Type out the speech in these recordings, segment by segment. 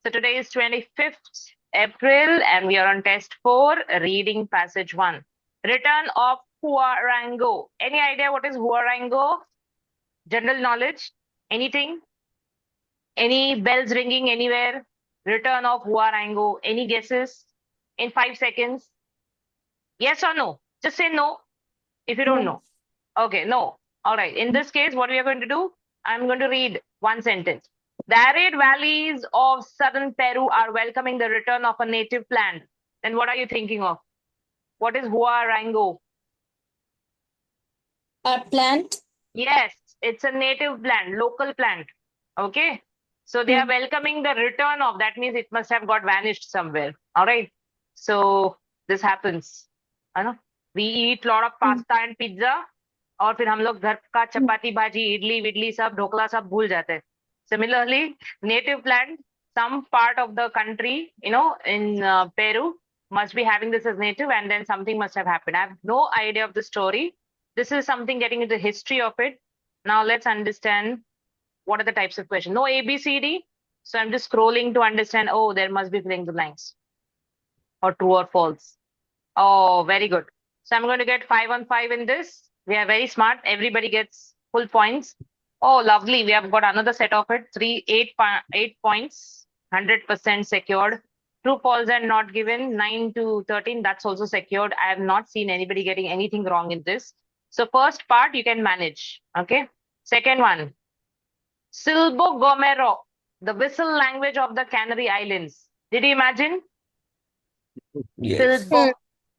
So today is 25th April and we are on test 4, reading passage 1. Return of Huarango. Any idea what is Huarango? General knowledge? Anything? Any bells ringing anywhere? Return of Huarango. Any guesses? In 5 seconds? Yes or no? Just say no if you don't know. Okay, no. All right. In this case, what we are going to do, I'm going to read one sentence. The arid valleys of southern Peru are welcoming the return of a native plant. Then what are you thinking of? What is huarango? A plant? Yes, it's a native plant, local plant. Okay. So they are welcoming the return of, that means it must have got vanished somewhere. All right. So this happens. I know. We eat lot of pasta and pizza. और फिर हम लोग घर का चपाती भाजी idli Vidly सब ढोकला सब भूल जाते हैं. Similarly, native plant, some part of the country, in Peru, must be having this as native, and then something must have happened. I have no idea of the story. This is something getting into the history of it. Now let's understand what are the types of questions. No A, B, C, D. So I'm just scrolling to understand, oh, there must be filling the blanks. Or true or false. Oh, very good. So I'm going to get 5 on 5 in this. We are very smart. Everybody gets full points. Oh, lovely. We have got another set of it. 8 points. 100% secured. True, false, and not given. 9 to 13. That's also secured. I have not seen anybody getting anything wrong in this. So first part you can manage. Okay. Second one. Silbo Gomero, the whistle language of the Canary Islands. Did you imagine? Yes. Silbo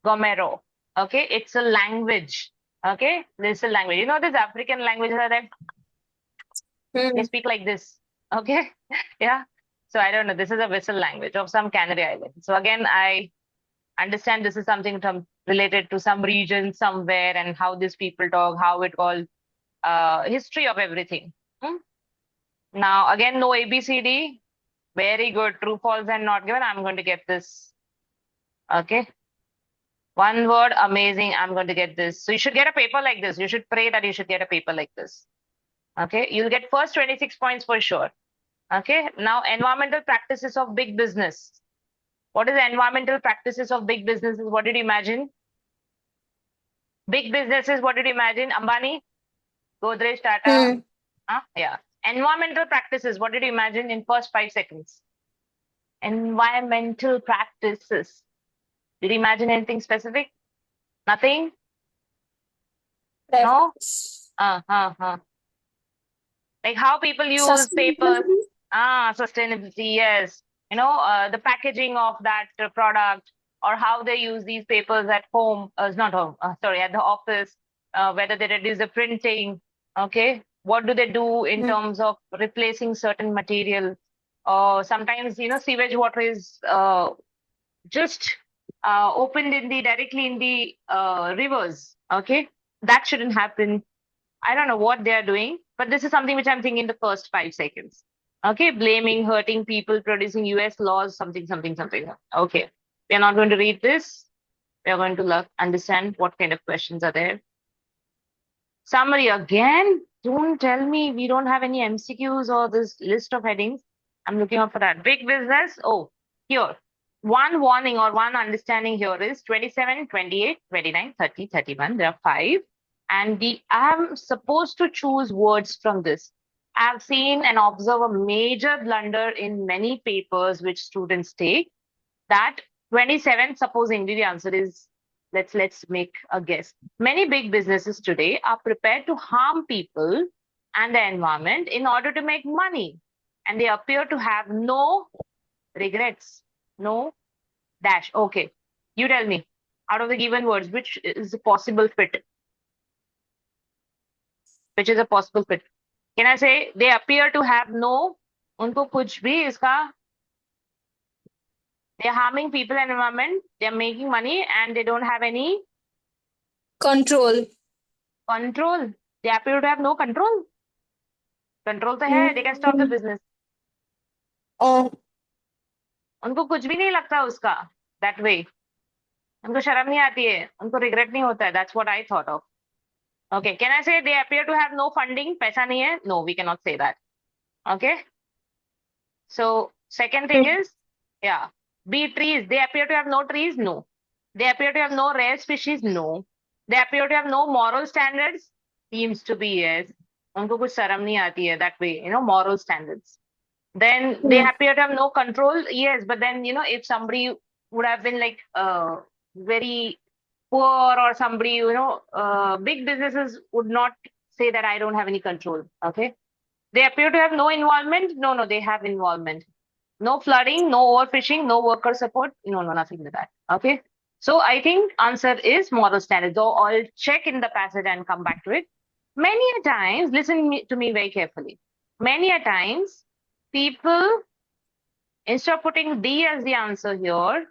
Gomero. Okay, it's a language. Okay, this is a language. You know, these African languages are there. They speak like this. Okay, yeah. So I don't know. This is a whistle language of some Canary Island. So again, I understand this is something related to some region somewhere and how these people talk, how it all, history of everything. Now again, no ABCD. Very good. True, false, and not given. I'm going to get this. Okay. One word, amazing. I'm going to get this. So you should get a paper like this. You should pray that you should get a paper like this. Okay. You'll get first 26 points for sure. Okay. Now, environmental practices of big business. What is environmental practices of big businesses? What did you imagine? Big businesses, what did you imagine? Ambani? Godrej, Tata? Yeah. Environmental practices, what did you imagine in first 5 seconds? Environmental practices. Did you imagine anything specific? Nothing? No? Like how people use paper. Sustainability, yes. The packaging of that product, or how they use these papers at home, not home, sorry, at the office, whether they reduce the printing, okay? What do they do in terms of replacing certain material? Sometimes, sewage water is just opened directly in the rivers, okay? That shouldn't happen. I don't know what they are doing, but this is something which I'm thinking in the first 5 seconds. Okay, blaming, hurting people, producing US laws, something. Okay, we are not going to read this. We are going to understand what kind of questions are there. Summary again. Don't tell me we don't have any MCQs or this list of headings. I'm looking out for that. Big business. Oh, here. One warning or one understanding here is 27, 28, 29, 30, 31. There are 5. And I'm supposed to choose words from this. I've seen and observed a major blunder in many papers which students take. That 27, supposing the answer is, let's make a guess. Many big businesses today are prepared to harm people and the environment in order to make money. And they appear to have no regrets, no dash. Okay, you tell me, out of the given words, which is a possible fit? Which is a possible fit? Can I say they appear to have no, unko kuch bhi iska, they're harming people and environment, they're making money, and they don't have any control. Control. They appear to have no control. Control तो है, they can stop the business. उनको कुछ भी नहीं लगता उसका, that way. उनको शर्म नहीं आती है, उनको regret नहीं होता है. That's what I thought of. Okay, can I say they appear to have no funding? पैसा नहीं है? No, we cannot say that. Okay. So Second thing is, yeah, B, trees. They appear to have no trees? No. They appear to have no rare species? No. They appear to have no moral standards? Seems to be yes. उनको कुछ शर्म नहीं आती है that way, moral standards. Then they appear to have no control. Yes, but then, if somebody would have been like very poor or somebody, big businesses would not say that I don't have any control. Okay. They appear to have no involvement. No, no, they have involvement. No flooding, no overfishing, no worker support. No, no, nothing like that. Okay. So I think answer is moral standards. So I'll check in the passage and come back to it. Many a times, to me very carefully. Many a times, people, instead of putting D as the answer here,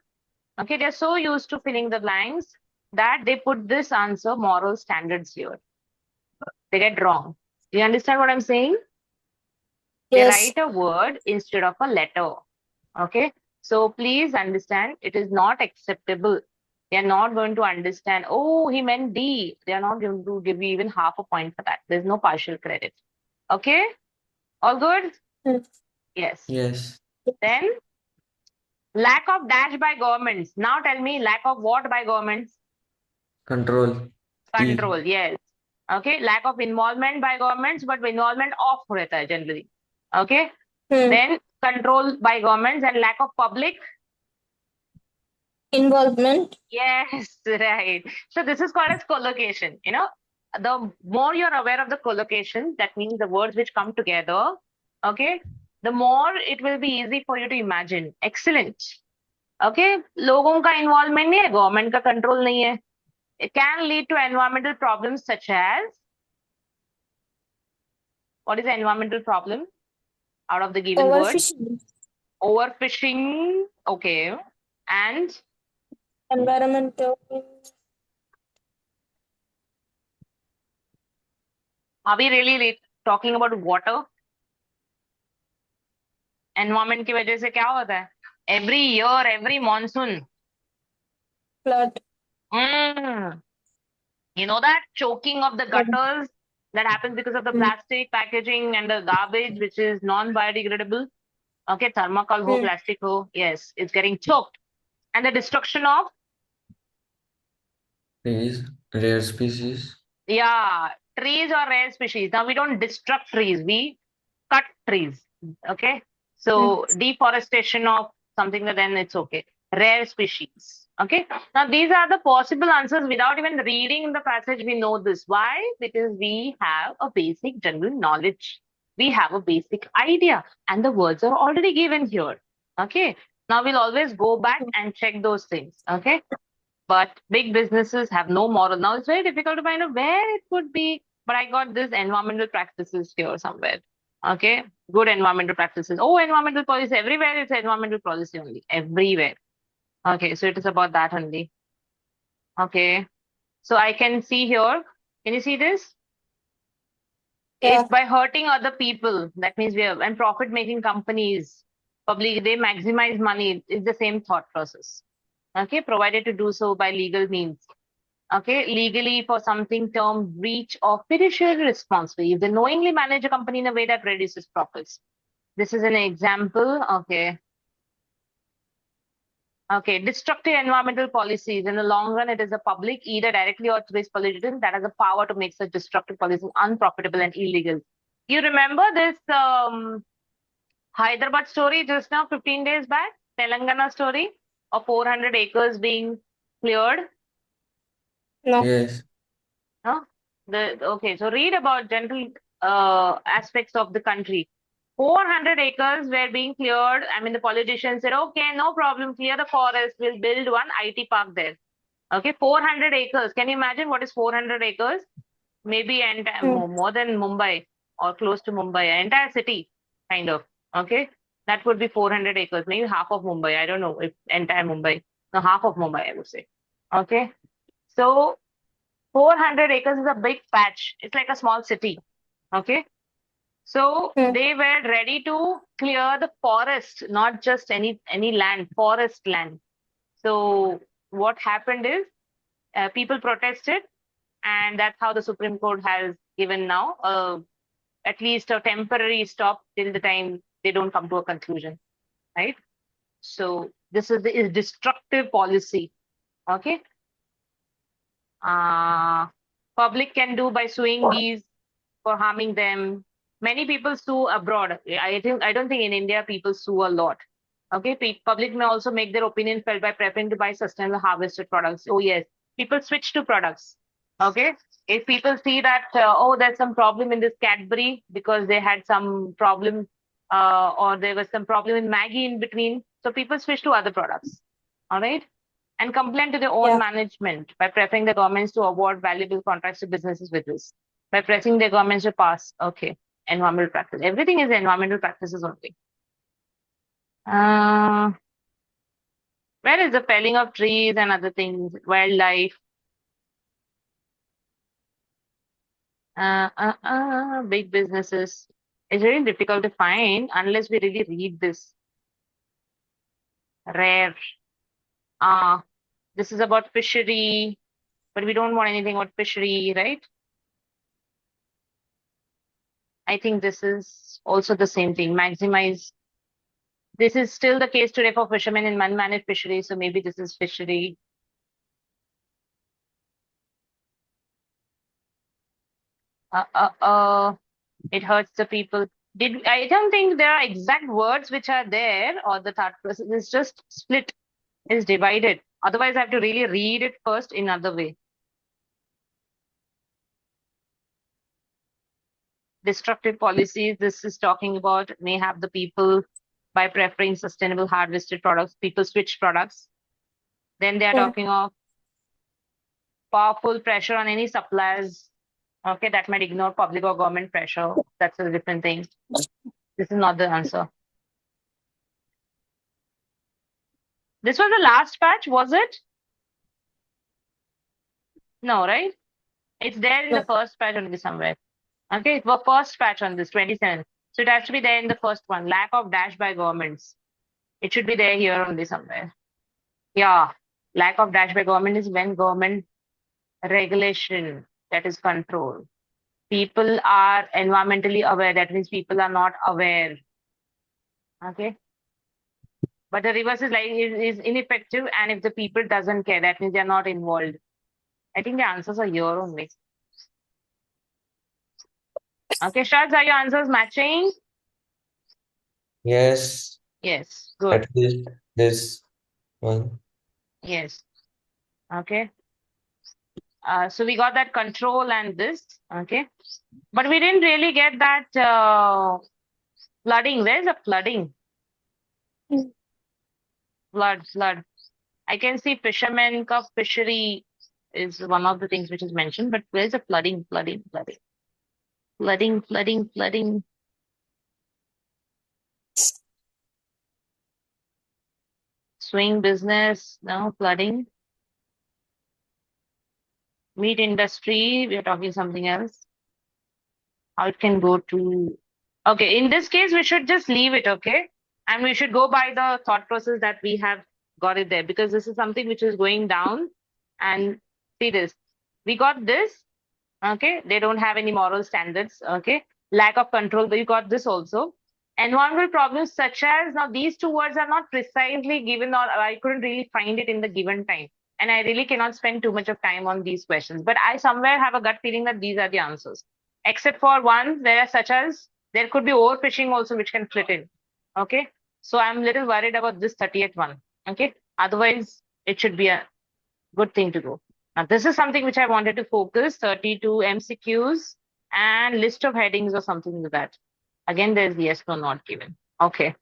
okay, they're so used to filling the blanks that they put this answer, moral standards, here. They get wrong. You understand what I'm saying? They Yes. write a word instead of a letter. Okay. So please understand, it is not acceptable. They are not going to understand, oh, he meant D. They are not going to give you even half a point for that. There's no partial credit. Okay. All good? Yes. Yes. Then lack of dash by governments. Now tell me, lack of what by governments? Control. T. Control, yes. Okay. Lack of involvement by governments, but involvement off रहता है generally. Okay. Then control by governments and lack of public Involvement. Yes, right. So this is called as collocation. The more you're aware of the collocation, that means the words which come together, okay, the more it will be easy for you to imagine. Excellent. Okay, लोगों का involvement नहीं है, government का control नहीं है. It can lead to environmental problems such as, what is the environmental problem out of the given words? Overfishing. Overfishing, okay, and Environmental. are we really talking about water? Environment की वजह से क्या होता है? Every year, every monsoon. Flood. You know that choking of the gutters that happens because of the plastic packaging and the garbage, which is non-biodegradable. Okay, thermocol ho, plastic ho. Yes, it's getting choked. And the destruction of? Trees. Rare species. Yeah, trees or rare species. Now we don't destruct trees, we cut trees. Okay, so deforestation of something, then it's okay. Rare species. Okay, now these are the possible answers without even reading the passage. We know this. Why? Because we have a basic general knowledge. We have a basic idea, and the words are already given here. Okay, now we'll always go back and check those things. Okay. But big businesses have no moral. Now it's very difficult to find out where it could be. But I got this environmental practices here somewhere. Okay. Good environmental practices. Oh, environmental policy. Everywhere it's environmental policy only. Everywhere. Okay. So it is about that only. Okay. So I can see here. Can you see this? Yeah. If by hurting other people, that means and profit-making companies, public, they maximize money. It's the same thought process. Okay, provided to do so by legal means. Okay, legally for something termed breach of fiduciary responsibility. If they knowingly manage a company in a way that reduces profits. This is an example. Okay. Okay, destructive environmental policies. In the long run, it is the public, either directly or through its politicians, that has the power to make such destructive policies unprofitable and illegal. You remember this Hyderabad story just now, 15 days back? Telangana story of 400 acres being cleared? No. Yes. Huh? Okay, so read about general aspects of the country. 400 acres were being cleared. I mean, the politicians said, okay, no problem, clear the forest, we'll build one IT park there. Okay, 400 acres. Can you imagine what is 400 acres? Maybe more than Mumbai or close to Mumbai, entire city, kind of. Okay, that would be 400 acres, maybe half of Mumbai. I don't know if entire Mumbai. No, half of Mumbai, I would say. Okay, so 400 acres is a big patch. It's like a small city. Okay. So they were ready to clear the forest, not just any land, forest land. So what happened is people protested, and that's how the Supreme Court has given now at least a temporary stop till the time they don't come to a conclusion. right? So this is destructive policy. Okay. Public can do by suing these for harming them. Many people sue abroad. I don't think in India people sue a lot. Okay, public may also make their opinion felt by preferring to buy sustainable harvested products. Oh yes, people switch to products. Okay, if people see that oh there's some problem in this Cadbury because they had some problem or there was some problem in Maggie in between, so people switch to other products. All right, and complain to their own Yeah. management by preferring the governments to award valuable contracts to businesses with this. By pressing the governments to pass, okay, environmental practice. Everything is environmental practices only. Where is the felling of trees and other things, wildlife? Big businesses. It's very difficult to find unless we really read this. Rare. This is about fishery, but we don't want anything about fishery, right? I think this is also the same thing. Maximize. This is still the case today for fishermen in unmanaged fisheries, so maybe this is fishery. It hurts the people. I don't think there are exact words which are there or the thought process is just split, is divided. Otherwise, I have to really read it first in other way. Destructive policies, this is talking about may have the people by preferring sustainable harvested products, people switch products. Then they are talking of powerful pressure on any suppliers. Okay, that might ignore public or government pressure. That's a different thing. This is not the answer. This was the last patch, was it? No, right? It's there in the first patch only somewhere. Okay, it was first patch on this 27. So it has to be there in the first one. Lack of dash by governments. It should be there here only somewhere. Yeah, lack of dash by government is when government regulation, that is control. People are environmentally aware. That means people are not aware. Okay. But the reverse is like is ineffective, and if the people doesn't care, that means they're not involved. I think the answers are here only. Okay, Shaz, are your answers matching? Yes, Yes, good. at least this one. Yes. Okay. So we got that control and this. Okay. But we didn't really get that flooding. Where's the flooding? Flood. I can see fishermen, cup fishery is one of the things which is mentioned, but where's the flooding? Flooding. Swing business, no, flooding. Meat industry, we are talking something else. How it can go to, okay, in this case, we should just leave it, okay? And we should go by the thought process that we have got it there, because this is something which is going down. And see this, we got this, okay? They don't have any moral standards, okay? Lack of control, but you got this also. Environmental problems such as, now these two words are not precisely given, or I couldn't really find it in the given time. And I really cannot spend too much of time on these questions, but I somewhere have a gut feeling that these are the answers. Except for one, there are such as, there could be overfishing also, which can fit in. Okay. So I'm a little worried about this 30th one. Okay. Otherwise, it should be a good thing to go. Now, this is something which I wanted to focus, 32 MCQs and list of headings or something like that. Again, there's yes, no, not given. Okay.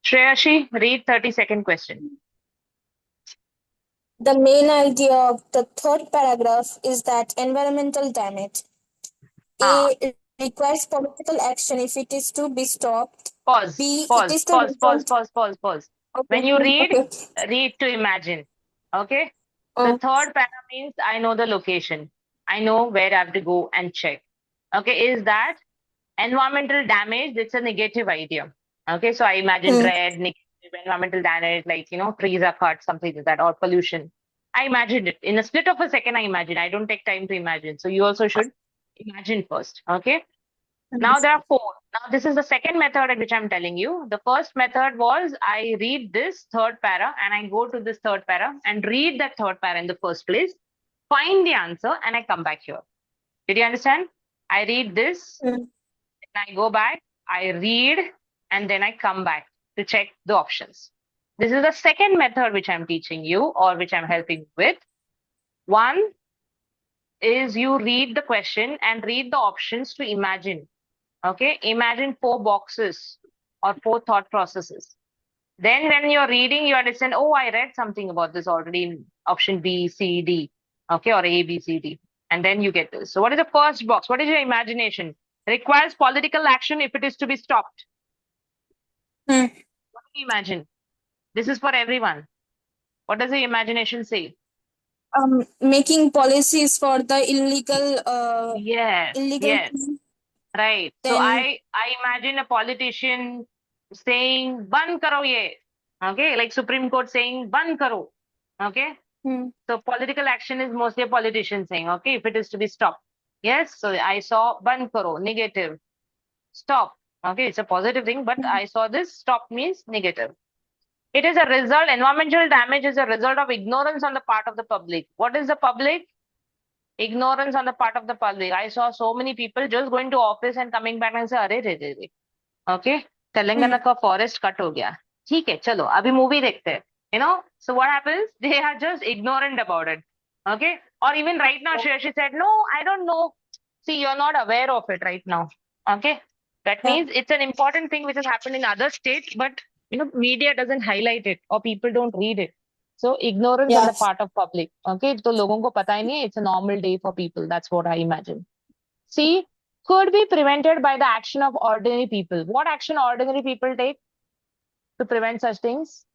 Shreyashi, read 32nd question. The main idea of the third paragraph is that environmental damage A requires political action if it is to be stopped. Pause. B, Pause. it is the result. Okay. When you read, Okay. read to imagine. Okay. The third para means I know the location. I know where I have to go and check. Okay. Is that environmental damage? It's a negative idea. Okay. So I imagine red, negative environmental damage, like, you know, trees are cut, something like that, or pollution. I imagined it. In a split of a second, I imagine. I don't take time to imagine. So you also should imagine first. Okay. Now there are four. Now this is the second method at which I'm telling you. The first method was I read this third para and I go to this third para and read that third para in the first place, find the answer, and I come back here. Did you understand? I read this, Mm. and I go back, I read, and then I come back to check the options. This is the second method which I'm teaching you or which I'm helping you with. One is you read the question and read the options to imagine. Okay, imagine four boxes or four thought processes. Then when you're reading, you understand, oh, I read something about this already in option B, C, D, okay, or A, B, C, D. And then you get this. So what is the first box? What is your imagination? Requires political action if it is to be stopped. Mm. What do you imagine? This is for everyone. What does the imagination say? Making policies for the illegal Yes, yes. thing, Right. So then I imagine a politician saying "Ban karo ye." Okay, like Supreme Court saying "Ban karo." Okay. mm, So political action is mostly a politician saying, okay, if it is to be stopped. Yes. So I saw "Ban karo," negative. Stop. Okay, it's a positive thing, but I saw this stop means negative. It is a result, environmental damage is a result of ignorance on the part of the public. What is the public? Ignorance on the part of the public. I saw so many people just going to office and coming back and say, अरे रे रे रे, okay, Telangana का forest cut हो गया. ठीक है, चलो अभी movie देखते हैं. You know, so what happens? They are just ignorant about it. Okay, or even right now, she said, no, I don't know. See, you're not aware of it right now. Okay, that yeah, means it's an important thing which has happened in other states, but media doesn't highlight it or people don't read it. So ignorance on yeah. the part of public. Okay, तो लोगों को पता ही नहीं है. It's a normal day for people. That's what I imagine. C could be prevented by the action of ordinary people. What action ordinary people take to prevent such things?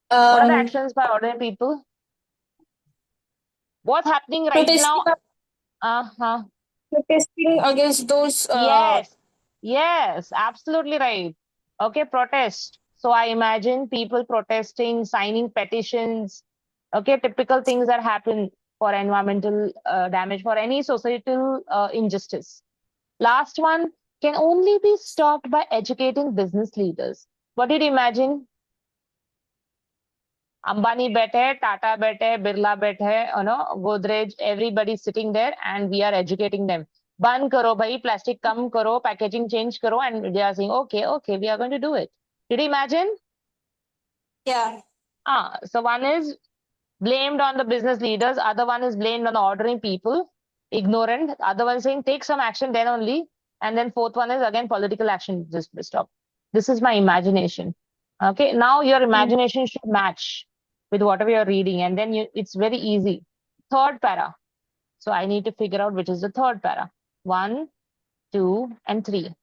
What are the Um, actions by ordinary people? What's happening right protesting, now? Uh-huh. protesting against those. Yes, yes, absolutely right. Okay, protest. So I imagine people protesting, signing petitions. Okay, typical things that happen for environmental damage, for any societal injustice. Last one can only be stopped by educating business leaders. What did you imagine? Ambani बैठे, Tata बैठे, Birla बैठे, Godrej, everybody sitting there and we are educating them. बंद करो भाई, plastic कम करो, packaging change करो, and they are saying, okay, we are going to do it. Did you imagine? Yeah, So one is blamed on the business leaders, other one is blamed on the ordinary people, ignorant, other one saying take some action then only, and then fourth one is again political action, just stop. This is my imagination. Okay, now your imagination should match with whatever you're reading, and then it's very easy. Third para. So I need to figure out which is the third para. 1, 2, and 3.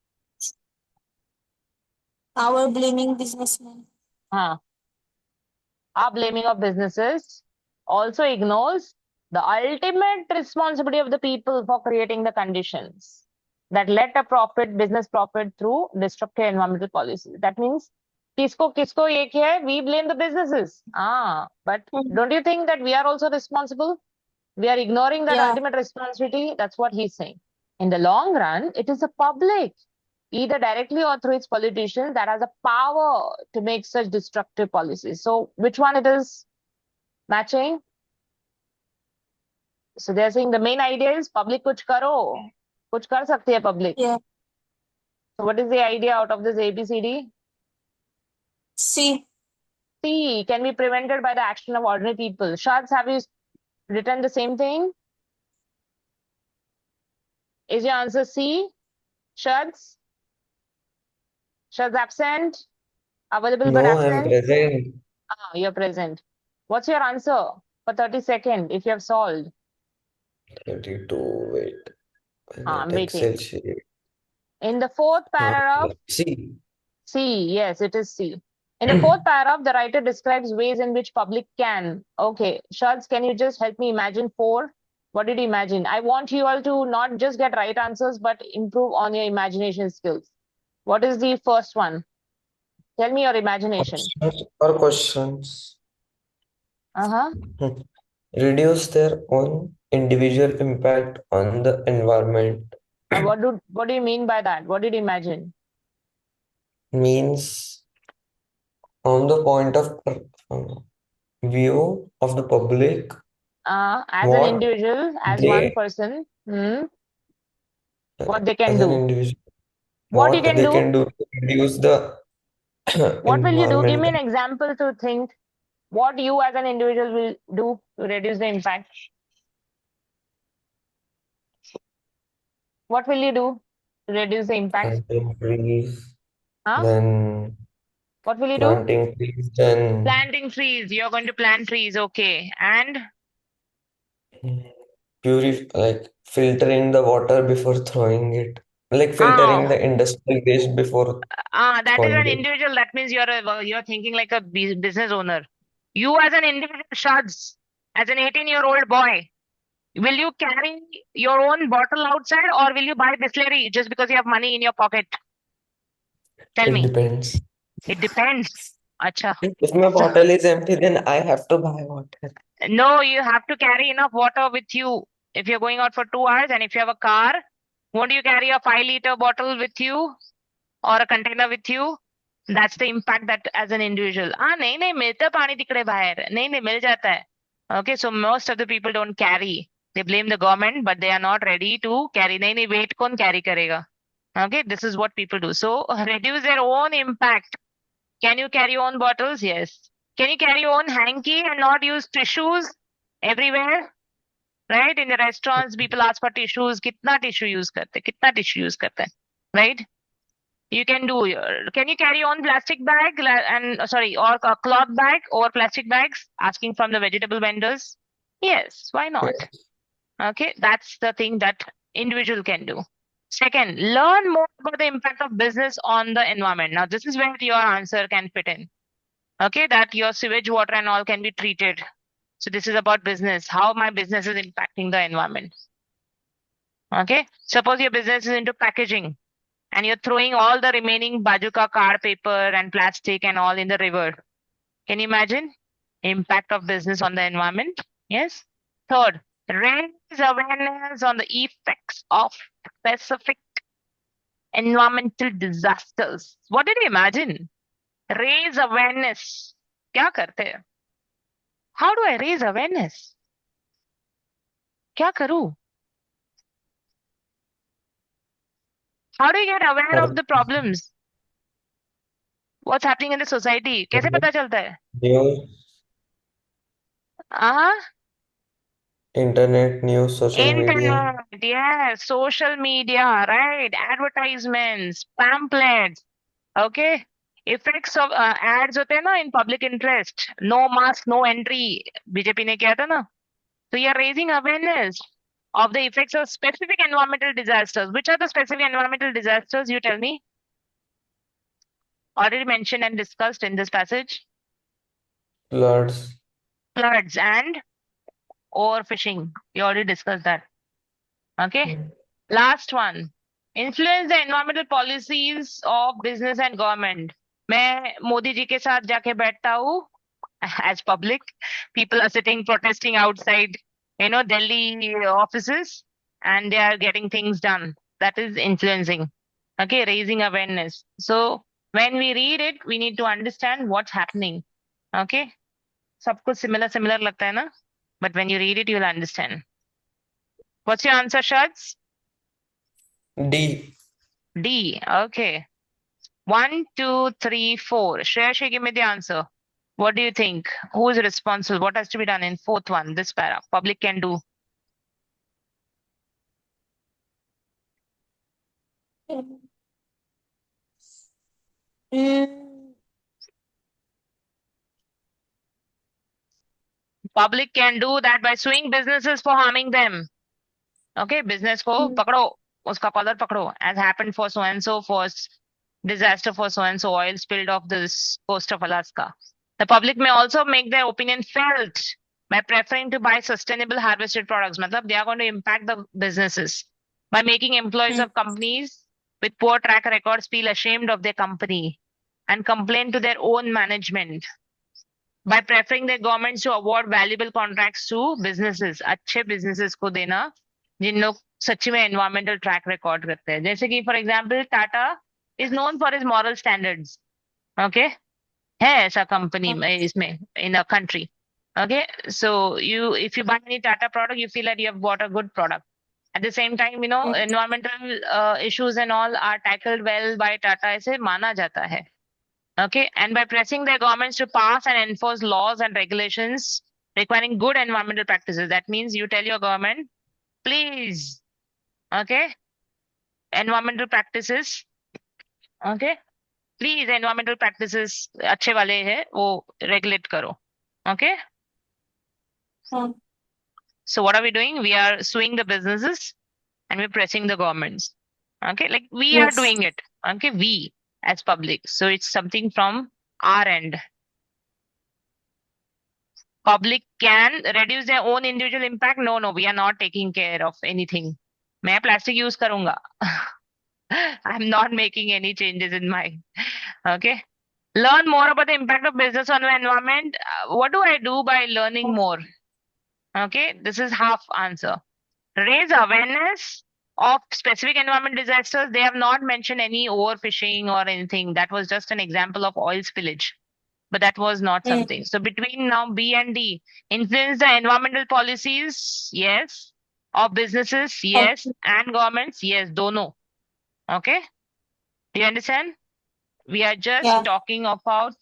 our blaming businessmen. Our blaming of businesses also ignores the ultimate responsibility of the people for creating the conditions that led a business profit through destructive environmental policies. That means kisko ye kiya hai? We blame the businesses. But don't you think that we are also responsible? We are ignoring that Yeah, ultimate responsibility. That's what he's saying. In the long run, it is the public, either directly or through its politicians, that has the power to make such destructive policies. So which one it is matching? So they're saying the main idea is public kuch karo. Kuch kar sakti hai public. yeah. So what is the idea out of this ABCD? C. C can be prevented by the action of ordinary people. Shads, have you written the same thing? Is your answer C? Shads? Shads absent? Available but No, I'm absent? present. You're present. What's your answer for 30 seconds if you have solved? 32, wait. I'm Excel waiting. sheet. In the fourth paragraph, C. C, yes, it is C. In the fourth paragraph, the writer describes ways in which public can. Okay, Shads, can you just help me imagine 4? What did you imagine? I want you all to not just get right answers, but improve on your imagination skills. What is the first one? Tell me your imagination. Options or questions? Uh-huh. Reduce their own individual impact on the environment. What do you mean by that? What did you imagine? Means on the point of view of the public, As an what individual, as one they, person, what they can as an do. individual, What you what can they do? can do to reduce the What will you do? Give me an environmental. example to think what you as an individual will do to reduce the impact. What will you do to reduce the impact? Planting trees, Huh? then What will you do? planting trees, then Planting trees. You're going to plant trees. Okay. And like filtering the water before throwing it, like filtering ah, the industrial waste before that is throwing an it. individual. That means you're thinking like a business owner. You as an individual, Shads, as an 18-year-old boy, will you carry your own bottle outside or will you buy Bisleri just because you have money in your pocket? Tell It me. depends. It depends. Acha. If my So, bottle is empty, then I have to buy water. no, you have to carry enough water with you. If you're going out for 2 hours and if you have a car, won't you carry a 5-liter bottle with you or a container with you? That's the impact that as an individual. नहीं नहीं मिलता पानी तिकडे बाहेर. नहीं नहीं मिल जाता है. Okay, so most of the people don't carry. They blame the government, but they are not ready to carry. नहीं नहीं weight कौन carry करेगा? Okay, this is what people do. So reduce their own impact. Can you carry your own bottles? Yes. Can you carry your own hanky and not use tissues everywhere? Right? In the restaurants, people ask for tissues. कितना tissue use करते? कितना tissue use करते? Right? You can do can you carry on plastic bag and sorry, or a cloth bag or plastic bags? Asking from the vegetable vendors. Yes, why not? Yeah. Okay, that's the thing that individual can do. Second, learn more about the impact of business on the environment. Now, this is where your answer can fit in. Okay, that your sewage water and all can be treated. So this is about business, how my business is impacting the environment. Okay, suppose your business is into packaging and you're throwing all the remaining bajuka card paper and plastic and all in the river. Can you imagine impact of business on the environment? Yes. Third, raise awareness on the effects of specific environmental disasters. What did you imagine? Raise awareness. क्या करते हैं? How do I raise awareness? क्या करूं? How do you get aware of the problems? What's happening in the society? कैसे पता चलता है? News, हाँ, internet, news, social media. internet, yes, social media, right? Advertisements, pamphlets, okay? Effects of ads होते हैं ना in public interest. No mask, no entry. BJP ने किया था ना? So you're raising awareness of the effects of specific environmental disasters. Which are the specific environmental disasters? You tell me. Already mentioned and discussed in this passage. Floods. Floods and overfishing. We already discussed that. Okay. Last one. Influence the environmental policies of business and government. मैं मोदी जी के साथ जाके बैठता हूँ as public. People are sitting protesting outside, Delhi offices, and they are getting things done. That is influencing. Okay, raising awareness. So when we read it, we need to understand what's happening. Okay, सब कुछ similar लगता है ना? But when you read it, you'll understand. What's your answer, Shads? D. D. Okay. 1, 2, 3, 4. Shreya, give me the answer. What do you think? Who is responsible? What has to be done in fourth one? This para. Public can do. Mm, Public can do that by suing businesses for harming them. Okay, business ko pakdo, uska collar pakdo, as happened for so and so, for disaster for so and so, oil spilled off this coast of Alaska. The public may also make their opinion felt by preferring to buy sustainable harvested products. Matlab, they are going to impact the businesses by making employees of companies with poor track records feel ashamed of their company and complain to their own management. By preferring their governments to award valuable contracts to businesses, अच्छे businesses को देना जिन लोग सच्ची में environmental track record करते हैं. जैसे कि for example Tata is known for his moral standards. Okay, है ऐसा कंपनी में इसमें in a country. Okay, so if you buy any Tata product, you feel that you have bought a good product. At the same time, environmental issues and all are tackled well by Tata. ऐसे माना जाता है. Okay, and by pressing their governments to pass and enforce laws and regulations requiring good environmental practices. That means you tell your government, please, okay, environmental practices, okay, please, environmental practices अच्छे वाले हैं वो regulate करो. Okay. So what are we doing? We are suing the businesses and we're pressing the governments. Okay, like we are doing it. Okay, we as public. So it's something from our end. Public can reduce their own individual impact. No, we are not taking care of anything. मैं plastic use करूँगा. I'm not making any changes in my. Okay. Learn more about the impact of business on the environment. What do I do by learning more? Okay, this is half answer. Raise awareness of specific environment disasters. They have not mentioned any overfishing or anything. That was just an example of oil spillage, but that was not something. So between now B and D, influence the environmental policies, yes. Of businesses, yes. And governments, yes. Dono. Okay. Do you understand? We are just talking about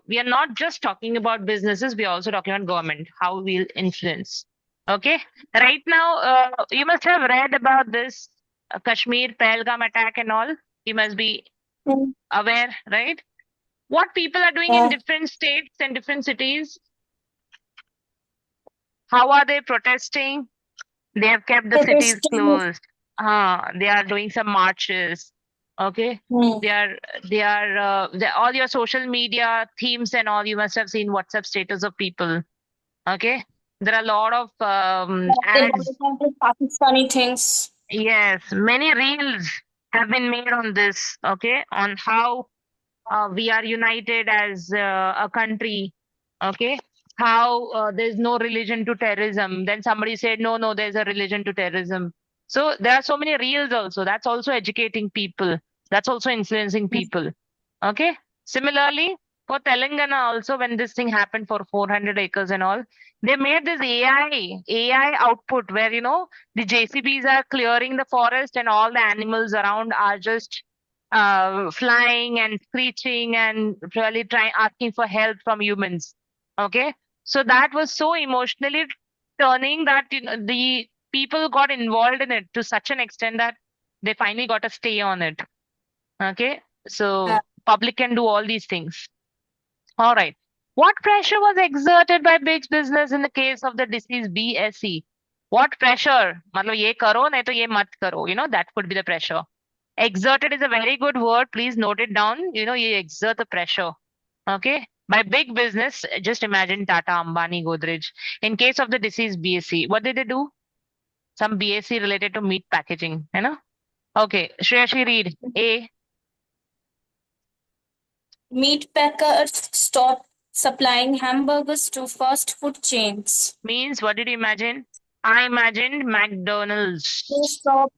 we are not just talking about businesses, we are also talking about government, how we'll influence. Okay. Right now, you must have read about this Kashmir Pahalgam attack and all. You must be aware, right? What people are doing in different states and different cities. How are they protesting? They have kept the cities closed. They are doing some marches. Okay. They are all your social media themes and all. You must have seen WhatsApp status of people. Okay. There are a lot of ads. Pakistani things. Yes, many reels have been made on this. Okay, on how we are united as a country. Okay, how there's no religion to terrorism. Then somebody said, no, there's a religion to terrorism. So there are so many reels also. That's also educating people. That's also influencing people. Okay. Similarly, for Telangana also, when this thing happened for 400 acres and all, they made this AI output where, the JCBs are clearing the forest and all the animals around are just flying and screeching and really asking for help from humans. Okay. So that was so emotionally turning that the people got involved in it to such an extent that they finally got a stay on it. Okay. So public can do all these things. All right. What pressure was exerted by big business in the case of the disease BSE? What pressure? मतलब ये करो नहीं तो ये मत करो. That could be the pressure. Exerted is a very good word. Please note it down. You exert the pressure. Okay. By big business, just imagine Tata, Ambani, Godrej. In case of the disease BSE, what did they do? Some BSE related to meat packaging. Okay. Shreyashi, read. A. Meat packers stopped supplying hamburgers to fast food chains. Means, what did you imagine? I imagined McDonald's. They stopped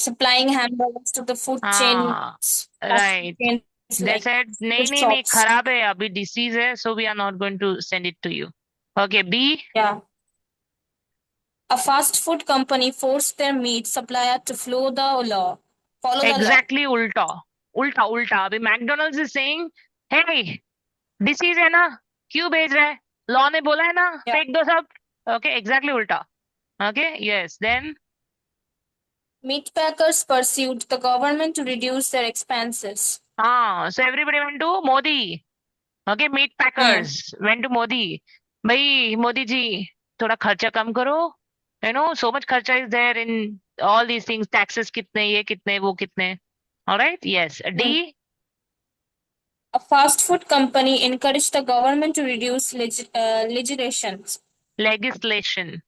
supplying hamburgers to the food chains. Right. They said, nahi, kharab hai, abhi disease hai, so we are not going to send it to you. Okay, B. Yeah. A fast food company forced their meat supplier to follow the law. Exactly ulta. Ulta. Abhi McDonald's is saying, hey, disease hai na, क्यों भेज रहे हैं? Law ने बोला है ना, फेंक दो सब. Okay, exactly ulta. Okay, yes. Then meat packers pursued the government to reduce their expenses. So everybody went to Modi. Okay, meat packers went to Modi. Bhai, Modi ji, thoda kharcha kam karo. So much kharcha is there in all these things. Taxes kitne, ye kitne, wo kitne. All right, yes. D. A fast food company encouraged the government to reduce legislation.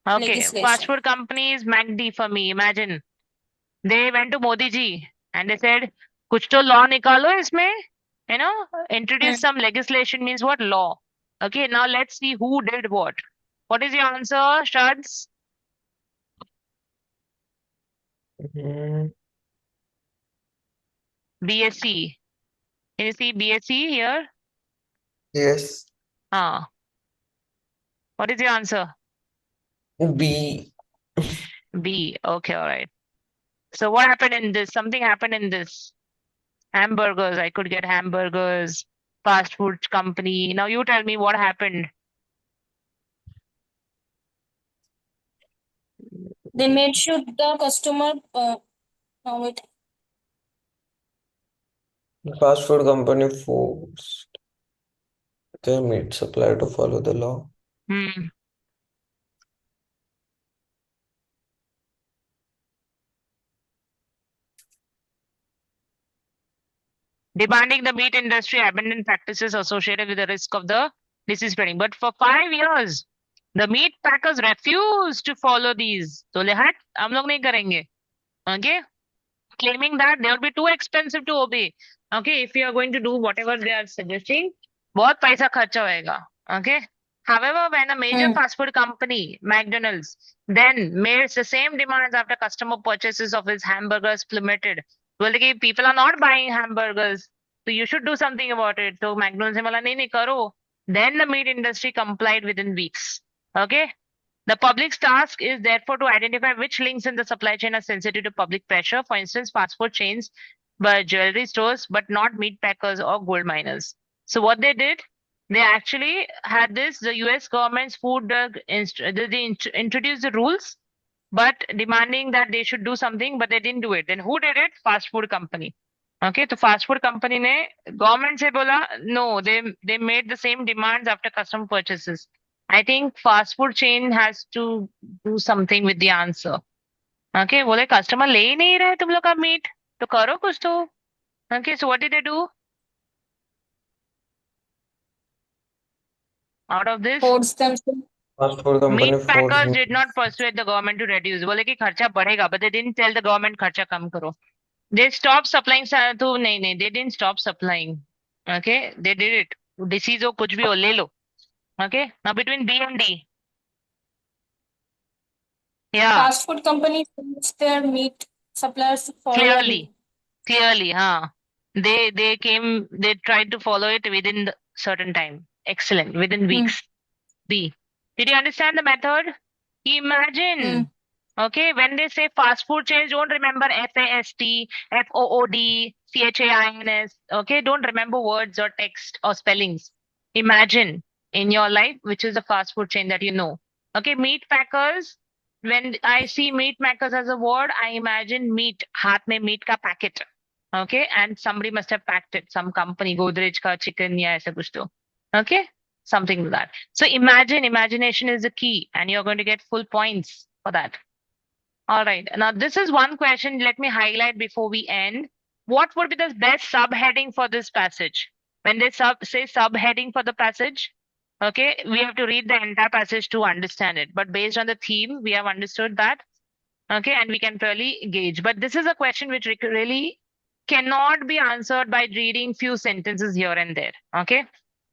Okay, fast food companies, McD for me. Imagine. They went to Modi ji and they said, कुछ तो law निकालो इसमें. Introduce some legislation means what? Law. Okay, now let's see who did what. What is your answer, Shads? Mm, BSc. Can you see BSc here? yes. Ah. What is your answer? B. B. Okay, all right. So what happened in this? Something happened in this. Hamburgers. I could get hamburgers. Fast food company. Now you tell me what happened. They made sure the customer. Wait. Fast food company forced their meat supplier to follow the law. Hmm. Demanding the meat industry abandon practices associated with the risk of the disease spreading. But for 5 years, the meat packers refused to follow these. So ले हट हम लोग नहीं करेंगे. Okay, claiming that they will be too expensive to obey. Okay, if you are going to do whatever they are suggesting, बहुत पैसा खर्चा होएगा. Okay. However, when a major fast food company, McDonald's, then made the same demands after customer purchases of its hamburgers plummeted. Well, like, people are not buying hamburgers, so you should do something about it. So McDonald's ने बोला नहीं नहीं करो. Then the meat industry complied within weeks. Okay. The public's task is therefore to identify which links in the supply chain are sensitive to public pressure. For instance, fast food chains, but jewelry stores, but not meat packers or gold miners. So what they did, they actually had this. The U.S. government's food introduced the rules, but demanding that they should do something, but they didn't do it. Then who did it? Fast food company. Okay, तो fast food company ने government से बोला no, they made the same demands after custom purchases. I think fast food chain has to do something with the answer. Okay, बोले customer ले ही नहीं रहे तुम लोग का meat, तो करो कुछ तो. Okay, so what did they do? Out of this, Force themselves. Fast food meat company forced packers me. did not persuade the government to reduce. बोले कि खर्चा बढ़ेगा, but they didn't tell the government खर्चा कम करो. They stopped supplying to नहीं, they didn't stop supplying. Okay, they did it. Disease हो कुछ भी हो ले लो. Okay, now between B and D. Yeah, Fast food companies force their meat suppliers to follow the rule. clearly, huh? They tried to follow it within the certain time. Excellent, within weeks. B. Did you understand the method? Imagine. Okay, when they say fast food chains, don't remember FAST, FOOD, CHAINS. Okay, don't remember words or text or spellings. Imagine in your life which is the fast food chain that you know. Okay, meat packers. When I see meat packers as a word, I imagine meat, हाथ में meat का packet. Okay, and somebody must have packed it. Some company, Godrej ka chicken या ऐसा कुछ तो. Okay, something like that. So imagine, imagination is the key, and you're going to get full points for that. All right. Now, this is one question. Let me highlight before we end. What would be the best subheading for this passage? When they say subheading for the passage, okay, we have to read the entire passage to understand it. But based on the theme, we have understood that. Okay, and we can really gauge. But this is a question which really cannot be answered by reading few sentences here and there. Okay,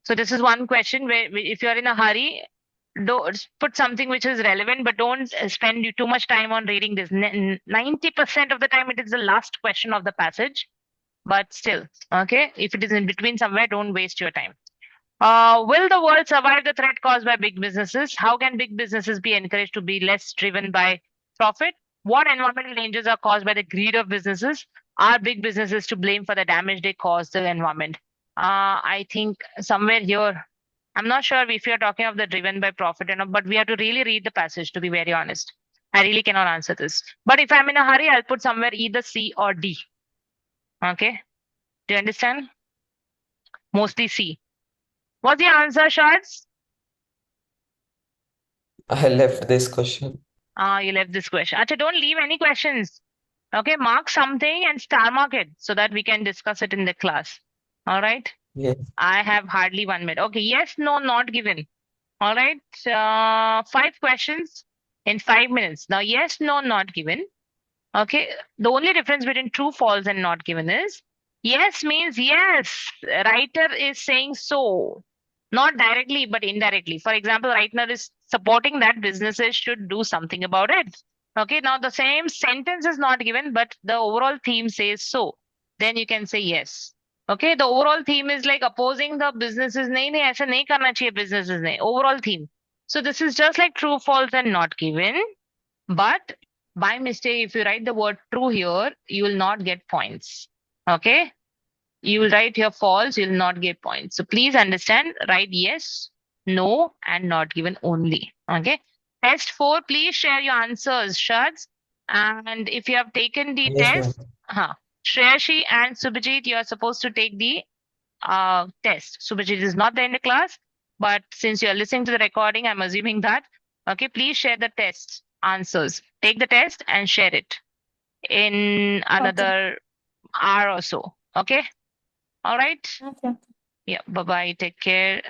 so this is one question where if you're in a hurry, don't put something which is relevant, but don't spend too much time on reading this. 90% of the time, it is the last question of the passage, but still, okay, if it is in between somewhere, don't waste your time. Will the world survive the threat caused by big businesses? How can big businesses be encouraged to be less driven by profit? What environmental dangers are caused by the greed of businesses? Are big businesses to blame for the damage they cause the environment? I think somewhere here, I'm not sure if you're talking of the driven by profit, but we have to really read the passage to be very honest. I really cannot answer this. But if I'm in a hurry, I'll put somewhere either C or D. Okay. Do you understand? Mostly C. What's the answer, Shards? I left this question. You left this question. Acha, don't leave any questions. Okay, mark something and star mark it so that we can discuss it in the class. All right. Yes. I have hardly 1 minute. Okay, yes, no, not given. All right. 5 questions in 5 minutes. Now, yes, no, not given. Okay. The only difference between true, false, and not given is yes means yes. Writer is saying so. Not directly, but indirectly. For example, Rightner is supporting that businesses should do something about it. Okay, now the same sentence is not given, but the overall theme says so. Then you can say yes. Okay, the overall theme is like opposing the businesses. नहीं नहीं ऐसा नहीं करना चाहिए businesses ने. Overall theme. So this is just like true, false, and not given. But by mistake, if you write the word true here, you will not get points. Okay, you will write here false, you will not get points. So please understand, write yes, no, and not given only. Okay. Test 4, please share your answers, Shads. And if you have taken the Yes, ma'am. test, Shreyashi and Subhajit, you are supposed to take the test. Subhajit is not there in the class, but since you are listening to the recording, I'm assuming that. Okay, please share the test answers. Take the test and share it in Okay. another hour or so. Okay. All right. Okay. Yeah. Bye bye. Take care.